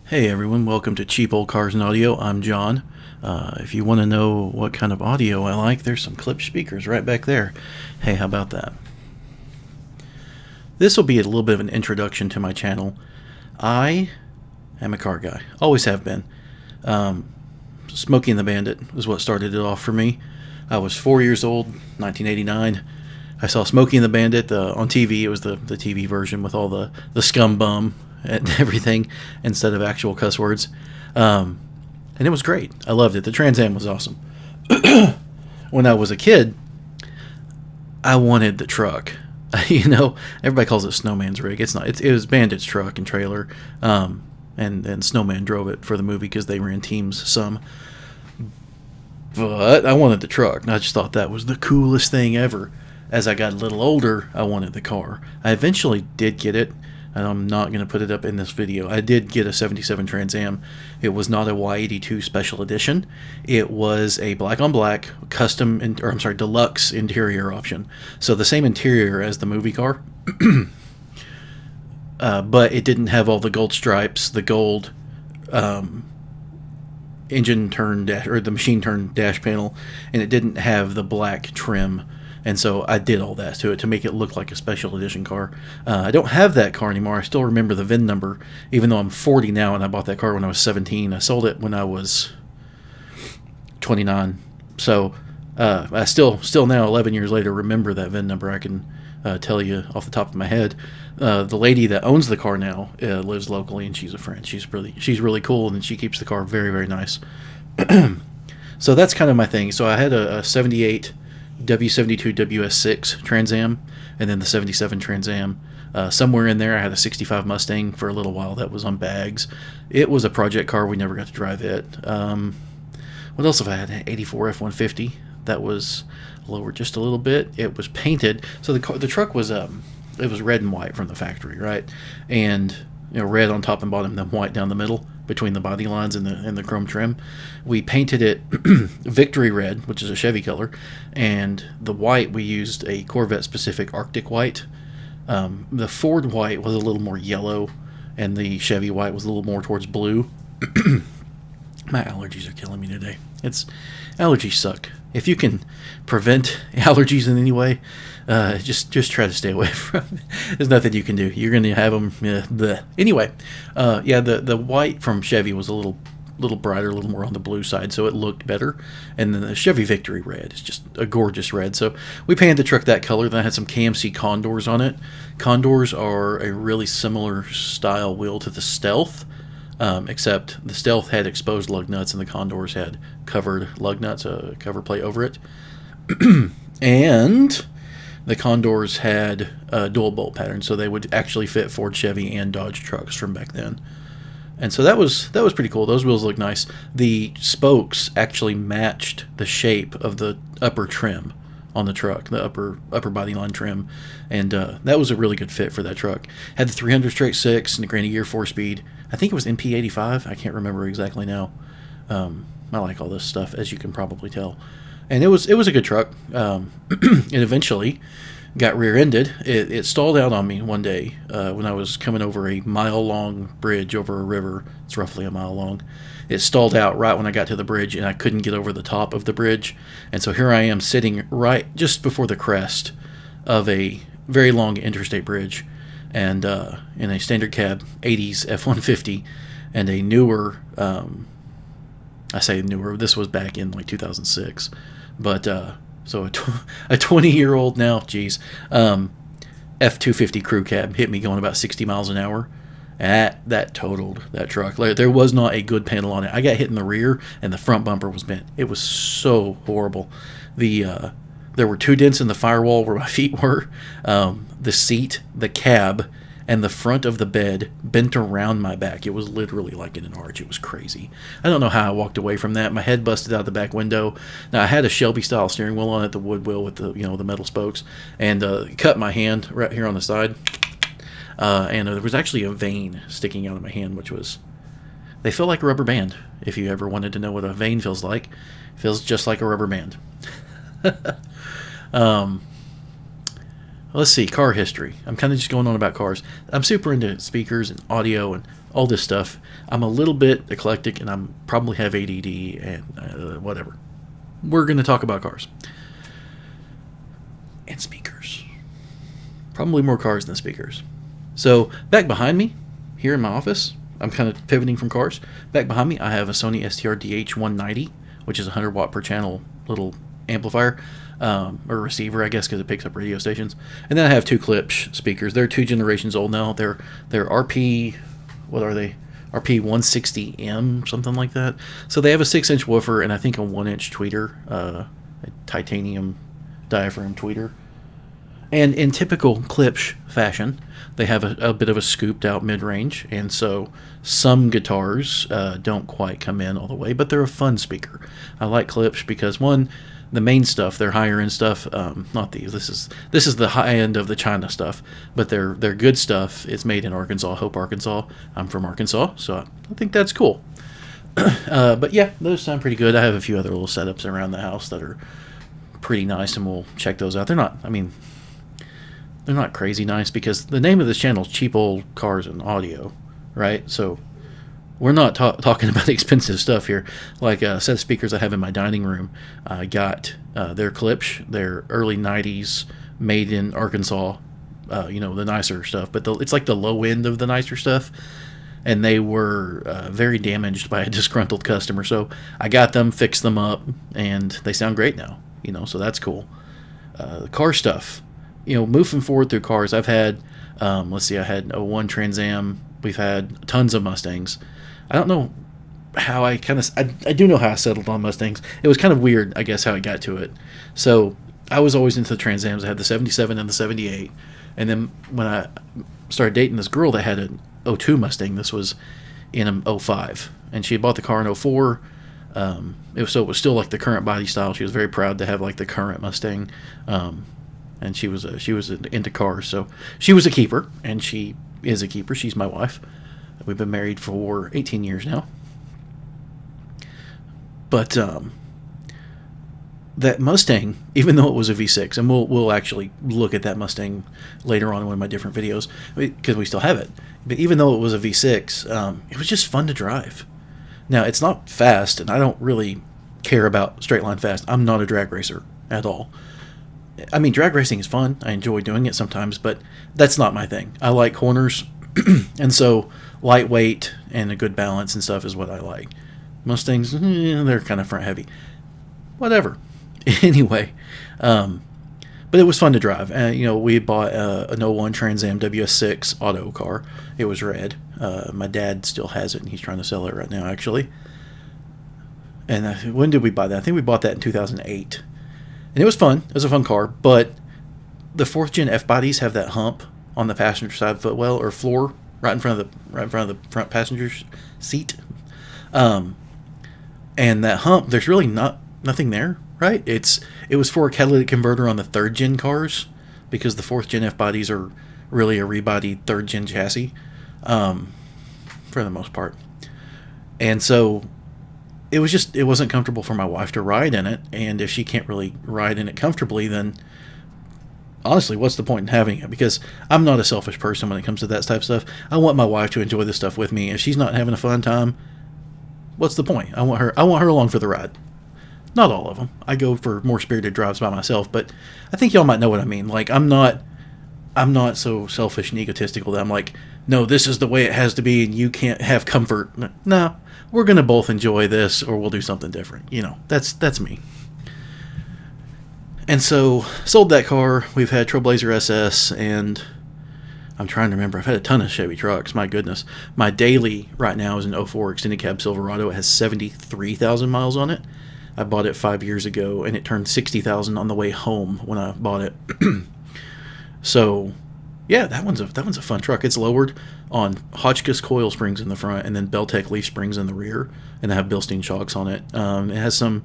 Hey everyone, welcome to Cheap Old Cars and Audio. I'm John. If you want to know what kind of audio I like, there's some clip speakers right back there. Hey, how about that? This will be a little bit of an introduction to my channel. I am a car guy, always have been. Smokey and the Bandit was what started it off for me. I was 4 years old, 1989. I saw Smokey and the Bandit on TV. It was the TV version with all the scum bum and everything instead of actual cuss words. And it was great. I loved it. The Trans Am was awesome. When I was a kid, I wanted the truck. Everybody calls it Snowman's rig. It's not. It was Bandit's truck and trailer. And Snowman drove it for the movie because they ran teams some. But I wanted the truck, and I just thought that was the coolest thing ever. As I got a little older, I wanted the car. I eventually did get it, and I'm not going to put it up in this video. I did get a 77 Trans Am. It was not a Y82 special edition. It was a black on black deluxe interior option. So the same interior as the movie car, but it didn't have all the gold stripes, the gold engine turn dash, or the machine turn dash panel, and it didn't have the black trim. And so I did all that to it to make it look like a special edition car. I don't have that car anymore. I still remember the VIN number, even though I'm 40 now and I bought that car when I was 17. I sold it when I was 29. So I still now, 11 years later, remember that VIN number. I can tell you off the top of my head. The lady that owns the car now lives locally, and she's a friend. She's really cool, and she keeps the car very, very nice. So that's kind of my thing. So I had a 78 W72 WS6 Trans Am, and then the 77 Trans Am. Somewhere in there I had a 65 Mustang for a little while that was on bags. It was a project car. We never got to drive it. What else have I had? An 84 F-150 that was lower just a little bit. It was painted, so the truck was it was red and white from the factory, right? And red on top and bottom, then white down the middle between the body lines and the chrome trim. We painted it Victory Red, which is a Chevy color, and the white we used a Corvette specific Arctic white. The Ford white was a little more yellow, and the Chevy white was a little more towards blue. My allergies are killing me today. Allergies suck. If you can prevent allergies in any way, just try to stay away from it. There's nothing you can do. You're going to have them. Anyway, the white from Chevy was a little brighter, a little more on the blue side, so it looked better. And then the Chevy Victory Red is just a gorgeous red. So we painted the truck that color. Then I had some KMC Condors on it. Condors are a really similar style wheel to the Stealth. Except the Stealth had exposed lug nuts and the Condors had covered lug nuts, a cover plate over it. And the Condors had a dual bolt pattern, so they would actually fit Ford, Chevy, and Dodge trucks from back then. And so that was pretty cool. Those wheels look nice. The spokes actually matched the shape of the upper trim on the truck, the upper body line trim, and that was a really good fit for that truck. Had the 300 straight six and the Granny Gear 4-speed. I think it was MP85. I can't remember exactly now. I like all this stuff, as you can probably tell. And it was a good truck. It eventually got rear-ended. It stalled out on me one day when I was coming over a mile-long bridge over a river. It's roughly a mile long. It stalled out right when I got to the bridge, and I couldn't get over the top of the bridge. And so here I am sitting right just before the crest of a very long interstate bridge, and in a standard cab 80s F-150 and a newer, I say newer, this was back in like 2006, but so a 20-year-old now, geez, F-250 crew cab hit me going about 60 miles an hour. That totaled that truck. Like, there was not a good panel on it. I got hit in the rear, and the front bumper was bent. It was so horrible. There were two dents in the firewall where my feet were. The seat, the cab, and the front of the bed bent around my back. It was literally like in an arch. It was crazy. I don't know how I walked away from that. My head busted out the back window. Now, I had a Shelby-style steering wheel on it, the wood wheel with the metal spokes, and cut my hand right here on the side. And there was actually a vein sticking out of my hand, they feel like a rubber band. If you ever wanted to know what a vein feels like, it feels just like a rubber band. Let's see, car history. I'm kind of just going on about cars. I'm super into speakers and audio and all this stuff. I'm a little bit eclectic, and I'm probably have ADD and whatever. We're going to talk about cars and speakers. Probably more cars than speakers. So back behind me, here in my office, I'm kind of pivoting from cars. Back behind me, I have a Sony STR-DH190, which is a 100 watt per channel little amplifier, or receiver, I guess, because it picks up radio stations. And then I have two Klipsch speakers. They're 2 generations old now. They're RP, what are they? RP 160M, something like that. So they have a 6-inch woofer and I think a 1-inch tweeter, a titanium diaphragm tweeter. And in typical Klipsch fashion, they have a bit of a scooped out mid-range, and so some guitars don't quite come in all the way, but they're a fun speaker. I like Klipsch because, one, the main stuff, their higher end stuff, not these. This is the high end of the China stuff, but they're good stuff. It's made in Arkansas, Hope, Arkansas. I'm from Arkansas, so I think that's cool. But yeah, those sound pretty good. I have a few other little setups around the house that are pretty nice, and we'll check those out. They're not crazy nice because the name of this channel is Cheap Old Cars and Audio, right? So we're not talking about expensive stuff here. Like a set of speakers I have in my dining room, I got their Klipsch, their early 90s, made in Arkansas, the nicer stuff. But it's like the low end of the nicer stuff. And they were very damaged by a disgruntled customer. So I got them, fixed them up, and they sound great now. So that's cool. Car stuff. Moving forward through cars, I've had, I had a 01 Trans Am. We've had tons of Mustangs. I don't know how I do know how I settled on Mustangs. It was kind of weird, I guess, how I got to it. So I was always into the Trans Ams. I had the 77 and the 78. And then when I started dating this girl that had an 02 Mustang, this was in an 05. And she had bought the car in 04. It was still like the current body style. She was very proud to have like the current Mustang. And she was into cars, so she was a keeper, and she is a keeper. She's my wife. We've been married for 18 years now. But that Mustang, even though it was a V6, and we'll actually look at that Mustang later on in one of my different videos because we still have it. But even though it was a V6, it was just fun to drive. Now it's not fast, and I don't really care about straight line fast. I'm not a drag racer at all. Drag racing is fun. I enjoy doing it sometimes, but that's not my thing. I like corners, and so lightweight and a good balance and stuff is what I like. Mustangs, they're kind of front heavy. Whatever. Anyway, but it was fun to drive. We bought an 01 Trans Am WS6 auto car. It was red. My dad still has it, and he's trying to sell it right now, actually. And when did we buy that? I think we bought that in 2008. And it was fun. It was a fun car, but the 4th gen F bodies have that hump on the passenger side footwell or floor right in front of the front passenger seat. And that hump, there's really nothing there, right? It was for a catalytic converter on the 3rd gen cars because the 4th gen F bodies are really a rebodied 3rd gen chassis, for the most part. And so it wasn't comfortable for my wife to ride in it, and if she can't really ride in it comfortably, then honestly, what's the point in having it? Because I'm not a selfish person when it comes to that type of stuff. I want my wife to enjoy this stuff with me. If she's not having a fun time, what's the point? I want her along for the ride. Not all of them. I go for more spirited drives by myself, but I think y'all might know what I mean. Like, I'm not so selfish and egotistical that I'm like, no, this is the way it has to be, and you can't have comfort. No, we're gonna both enjoy this, or we'll do something different. That's me. And so, sold that car. We've had Trailblazer SS, and I'm trying to remember. I've had a ton of Chevy trucks. My goodness. My daily right now is an 04 Extended Cab Silverado. It has 73,000 miles on it. I bought it 5 years ago, and it turned 60,000 on the way home when I bought it. So, yeah, that one's a fun truck. It's lowered on Hotchkiss coil springs in the front, and then Beltec leaf springs in the rear, and I have Bilstein shocks on it. It has some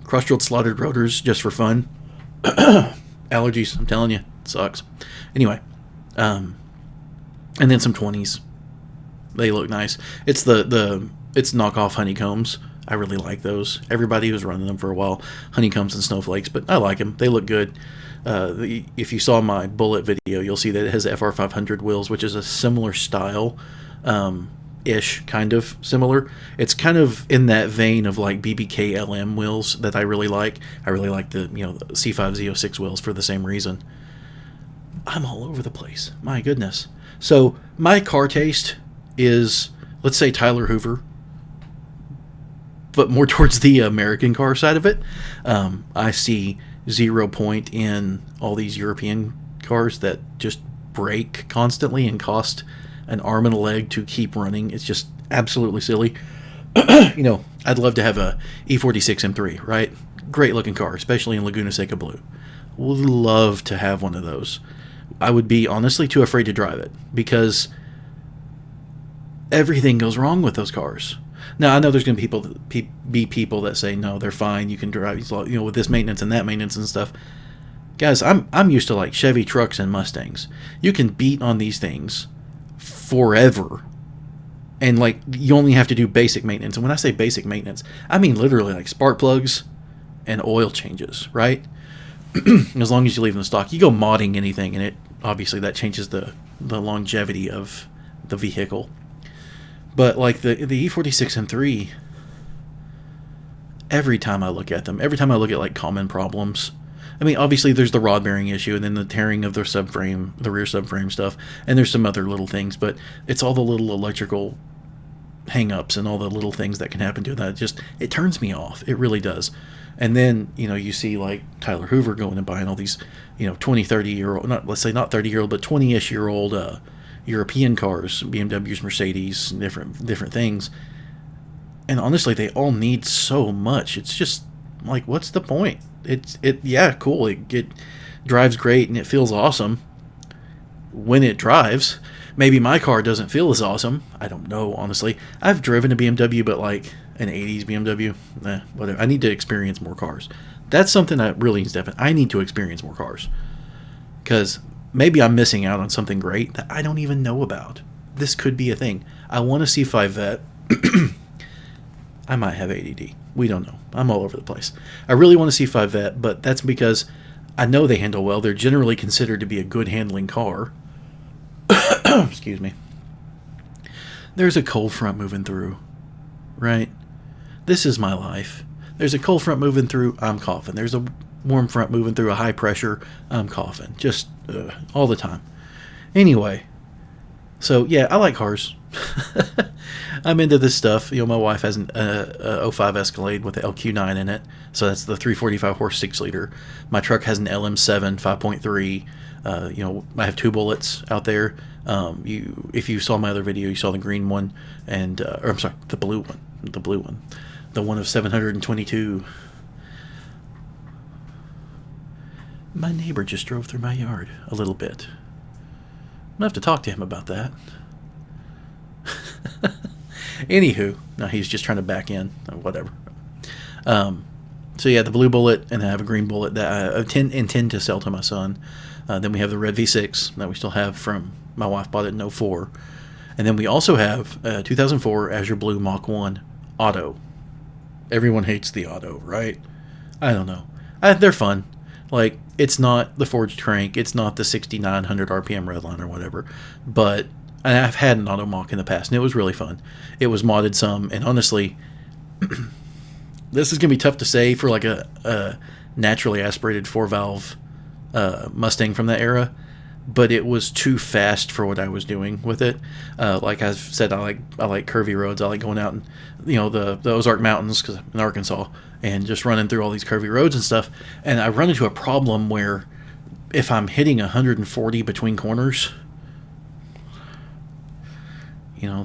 cross-drilled slotted rotors just for fun. Allergies, I'm telling you, it sucks. Anyway, and then some 20s. They look nice. It's it's knockoff honeycombs. I really like those. Everybody was running them for a while, honeycombs and snowflakes, but I like them. They look good. If you saw my Bullet video, you'll see that it has FR500 wheels, which is a similar style ish, kind of similar. It's kind of in that vein of like BBK LM wheels that I really like. I really like the the C5 Z06 wheels for the same reason. I'm all over the place. My goodness. So my car taste is, let's say, Tyler Hoover, but more towards the American car side of it. I see 0 point in all these European cars that just break constantly and cost an arm and a leg to keep running. It's just absolutely silly. I'd love to have a E46 M3, right? Great looking car, especially in Laguna Seca blue. Would love to have one of those. I would be honestly too afraid to drive it because everything goes wrong with those cars. Now I know there's going to be people that say no, they're fine. You can drive, with this maintenance and that maintenance and stuff. Guys, I'm used to like Chevy trucks and Mustangs. You can beat on these things forever, and like you only have to do basic maintenance. And when I say basic maintenance, I mean literally like spark plugs and oil changes, right? As long as you leave them in stock. You go modding anything, and it obviously that changes the longevity of the vehicle. But like the E46 M3, every time I look at them, every time I look at like common problems, I mean, obviously there's the rod bearing issue and then the tearing of their subframe, the rear subframe stuff, and there's some other little things, but it's all the little electrical hang-ups and all the little things that can happen to that. It turns me off. It really does. And then, you see like Tyler Hoover going and buying all these, 20, 30-year-old, let's say not 30-year-old, but 20-ish-year-old European cars, BMWs, Mercedes, different things. And honestly, they all need so much. It's just like, what's the point? Yeah, cool. It drives great and it feels awesome when it drives. Maybe my car doesn't feel as awesome. I don't know, honestly. I've driven a BMW, but like an 80s BMW, whatever. I need to experience more cars. That's something that really needs to happen. I need to experience more cars. Because maybe I'm missing out on something great that I don't even know about. This could be a thing. I want to see 5 Vet. I might have ADD. We don't know. I'm all over the place. I really want to see 5 Vet, but that's because I know they handle well. They're generally considered to be a good handling car. Excuse me. There's a cold front moving through, right? This is my life. There's a cold front moving through, I'm coughing. There's a warm front moving through, a high pressure, I'm coughing. Just all the time. Anyway, so yeah, I like cars. I'm into this stuff. My wife has an 05 Escalade with the LQ9 in it, so that's the 345 horse 6-liter. My truck has an LM7 5.3. I have 2 bullets out there. If you saw my other video, you saw the green one, and or I'm sorry, the blue one, the one of 722. My neighbor just drove through my yard a little bit. I'm gonna have to talk to him about that. Anywho, no, he's just trying to back in, or whatever. So yeah, the blue bullet, and I have a green bullet that I intend to sell to my son. Then we have the red V6 that we still have from my wife bought it in 04. And then we also have 2004 Azure Blue Mach 1 Auto. Everyone hates the Auto, right? I don't know. They're fun. Like, it's not the forged crank. It's not the 6,900 RPM Redline or whatever. But I've had an Auto Mach in the past, and it was really fun. It was modded some, and honestly, this is going to be tough to say for like a naturally aspirated 4-valve Mustang from that era, but it was too fast for what I was doing with it. Like I've said, I like curvy roads. I like going out and the Ozark Mountains, because I'm in Arkansas, and just running through all these curvy roads and stuff. And I run into a problem where if I'm hitting 140 between corners,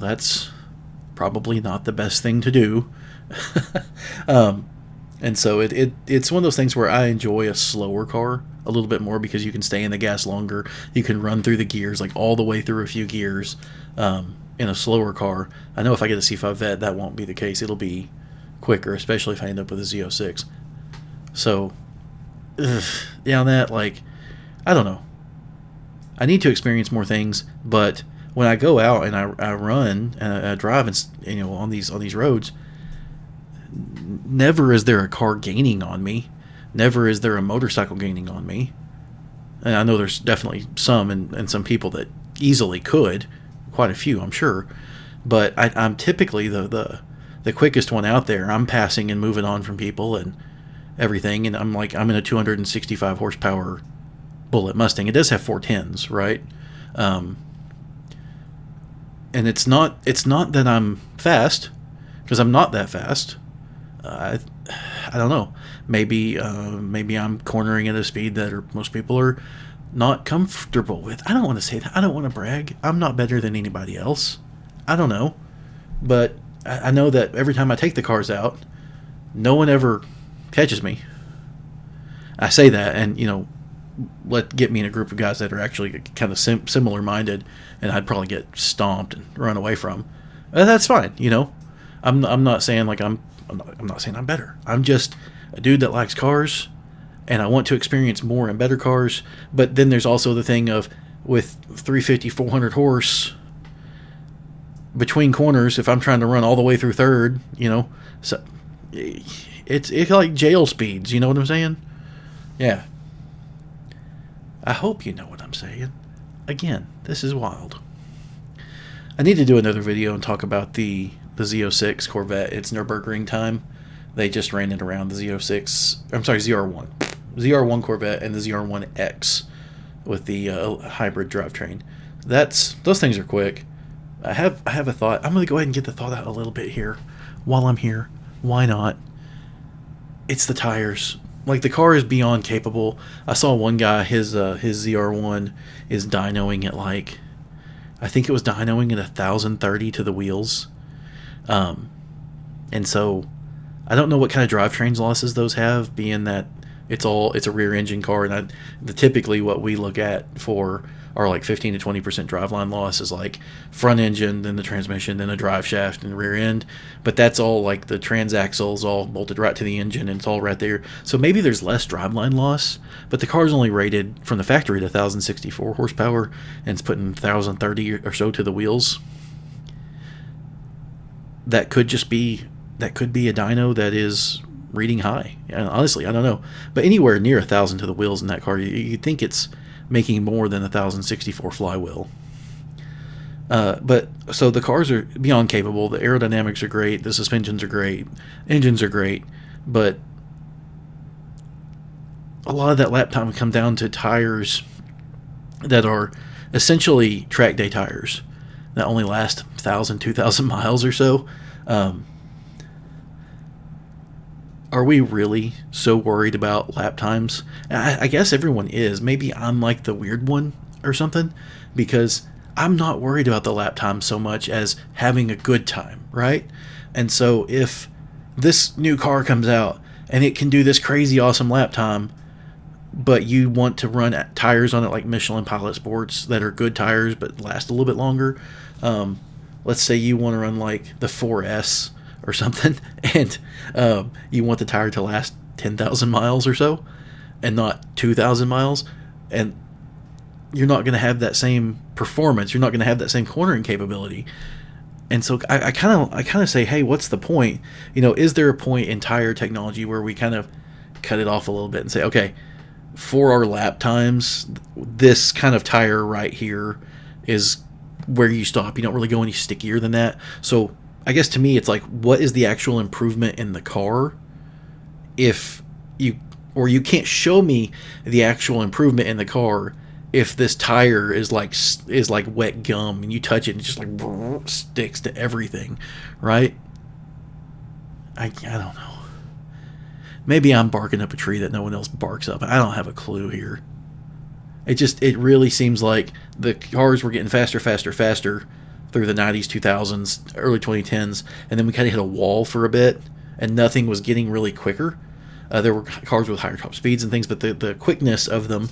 that's probably not the best thing to do. And so it's one of those things where I enjoy a slower car a little bit more, because you can stay in the gas longer. You can run through the gears, like all the way through a few gears, in a slower car. I know if I get a C5 Vet, that won't be the case. It'll be quicker, especially if I end up with a Z06. So, yeah, on that, like, I don't know. I need to experience more things, but when I go out and I run and I drive and on these roads, never is there a car gaining on me. Never is there a motorcycle gaining on me. And I know there's definitely some and some people that easily could, quite a few, I'm sure. but I'm typically the quickest one out there. I'm passing and moving on from people and everything, and I'm in a 265 horsepower Bullet Mustang. It does have 410s, right? Um, and it's not that I'm fast, because I'm not that fast. I don't know. Maybe I'm cornering at a speed that most people are not comfortable with. I don't want to say that. I don't want to brag. I'm not better than anybody else. I don't know, but I know that every time I take the cars out, no one ever catches me. I say that, and get me in a group of guys that are actually kind of similar minded, and I'd probably get stomped and run away from. That's fine. I'm not saying like I'm not saying I'm better. I'm just a dude that likes cars, and I want to experience more and better cars. But then there's also the thing of, with 350, 400 horse between corners, if I'm trying to run all the way through third, so it's like jail speeds. You know what I'm saying? Yeah. I hope you know what I'm saying. Again, this is wild. I need to do another video and talk about the Z06 Corvette. It's Nürburgring time. They just ran it around the Z06. I'm sorry, ZR1 Corvette and the ZR1X with the hybrid drivetrain. Those things are quick. I have a thought. I'm going to go ahead and get the thought out a little bit here while I'm here. Why not? It's the tires. Like, the car is beyond capable. I saw one guy, his ZR1 is dynoing at I think it was dynoing at 1,030 to the wheels. And so I don't know what kind of drivetrains losses those have, being that it's a rear engine car, and typically what we look at for are like 15 to 20% driveline loss is like front engine, then the transmission, then the drive shaft, and rear end. But that's all like the transaxle's all bolted right to the engine, and it's all right there. So maybe there's less driveline loss, but the car's only rated from the factory to 1,064 horsepower, and it's putting 1,030 or so to the wheels. That could be a dyno that is reading high. And honestly, I don't know. But anywhere near 1,000 to the wheels in that car, you'd think it's making more than 1,064 flywheel. But so the cars are beyond capable. The aerodynamics are great. The suspensions are great. Engines are great. But a lot of that lap time would come down to tires that are essentially track day tires that only last 1,000, 2,000 miles or so. Are we really so worried about lap times? I guess everyone is. Maybe I'm like the weird one or something, because I'm not worried about the lap time so much as having a good time, right? And so if this new car comes out and it can do this crazy awesome lap time, but you want to run tires on it like Michelin Pilot Sports that are good tires but last a little bit longer, let's say you want to run like the 4S or something, and you want the tire to last 10,000 miles or so and not 2,000 miles, and you're not going to have that same performance. You're not going to have that same cornering capability. And so I kind of say, hey, what's the point? Is there a point in tire technology where we kind of cut it off a little bit and say, okay, for our lap times, this kind of tire right here is where you stop. You don't really go any stickier than that. So I guess to me, it's like, what is the actual improvement in the car? If you can't show me the actual improvement in the car if this tire is like wet gum and you touch it and it just like sticks to everything, right? I don't know. Maybe I'm barking up a tree that no one else barks up. I don't have a clue here. It really seems like the cars were getting faster through the 90s, 2000s, early 2010s, and then we kind of hit a wall for a bit, and nothing was getting really quicker. There were cars with higher top speeds and things, but the quickness of them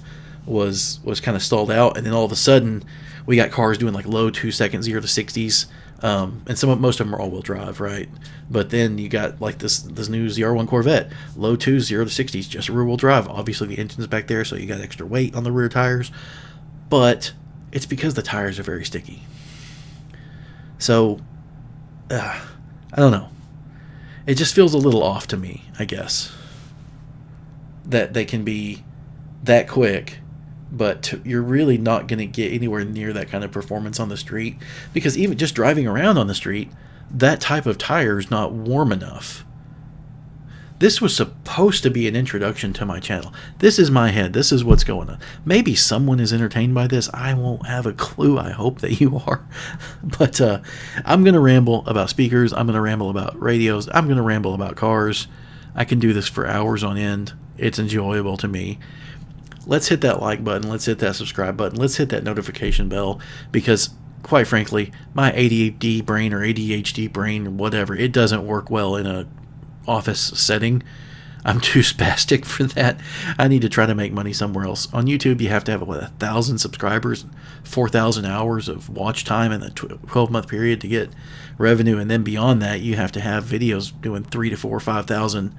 was kind of stalled out, and then all of a sudden we got cars doing like low 2 second 0 to 60s, and most of them are all-wheel drive, right? But then you got like this new ZR1 Corvette, low 2 0 to 60s, just rear-wheel drive. Obviously the engine's back there, so you got extra weight on the rear tires, but it's because the tires are very sticky. So, I don't know. It just feels a little off to me, I guess, that they can be that quick but you're really not going to get anywhere near that kind of performance on the street, because even just driving around on the street, that type of tire is not warm enough. This was supposed to be an introduction to my channel. This is my head. This is what's going on. Maybe someone is entertained by this. I won't have a clue. I hope that you are. But I'm going to ramble about speakers. I'm going to ramble about radios. I'm going to ramble about cars. I can do this for hours on end. It's enjoyable to me. Let's hit that like button. Let's hit that subscribe button. Let's hit that notification bell, because quite frankly, my ADD brain or ADHD brain or whatever, it doesn't work well in a office setting. I'm too spastic for that. I need to try to make money somewhere else. On YouTube, you have to have 1,000 subscribers, 4,000 hours of watch time in a 12-month period to get revenue, and then beyond that, you have to have videos doing 3 to 4 or 5,000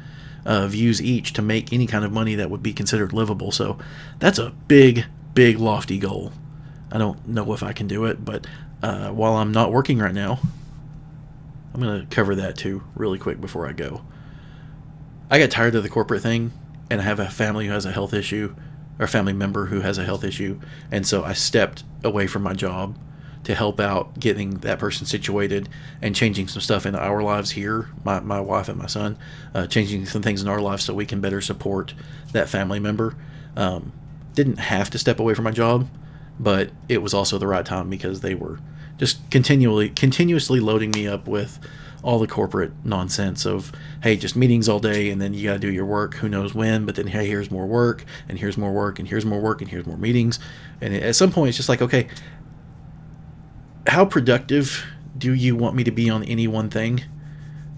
views each to make any kind of money that would be considered livable. So that's a big, big, lofty goal. I don't know if I can do it, but while I'm not working right now, I'm going to cover that too really quick before I go. I got tired of the corporate thing, and I have a family who has a health issue, or a family member who has a health issue, and so I stepped away from my job to help out getting that person situated and changing some stuff in our lives here, my wife and my son, changing some things in our lives so we can better support that family member. Didn't have to step away from my job, but it was also the right time, because they were just continuously loading me up with all the corporate nonsense of, hey, just meetings all day, and then you got to do your work who knows when, but then, hey, here's more work, and here's more work, and here's more work, and here's more meetings. And at some point, it's just like, okay, how productive do you want me to be on any one thing?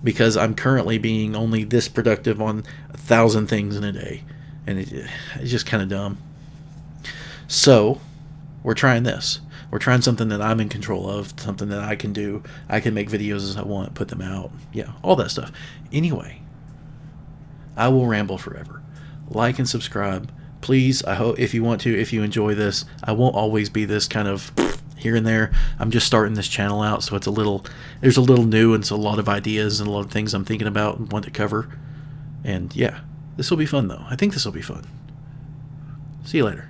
Because I'm currently being only this productive on 1,000 things in a day, and it's just kind of dumb. So we're trying this. We're trying something that I'm in control of, something that I can do. I can make videos as I want, put them out. Yeah, all that stuff. Anyway, I will ramble forever. Like and subscribe. Please, I hope, if you want to, if you enjoy this, I won't always be this kind of here and there. I'm just starting this channel out, so there's a little new, and it's a lot of ideas and a lot of things I'm thinking about and want to cover. And yeah, this will be fun though. I think this will be fun. See you later.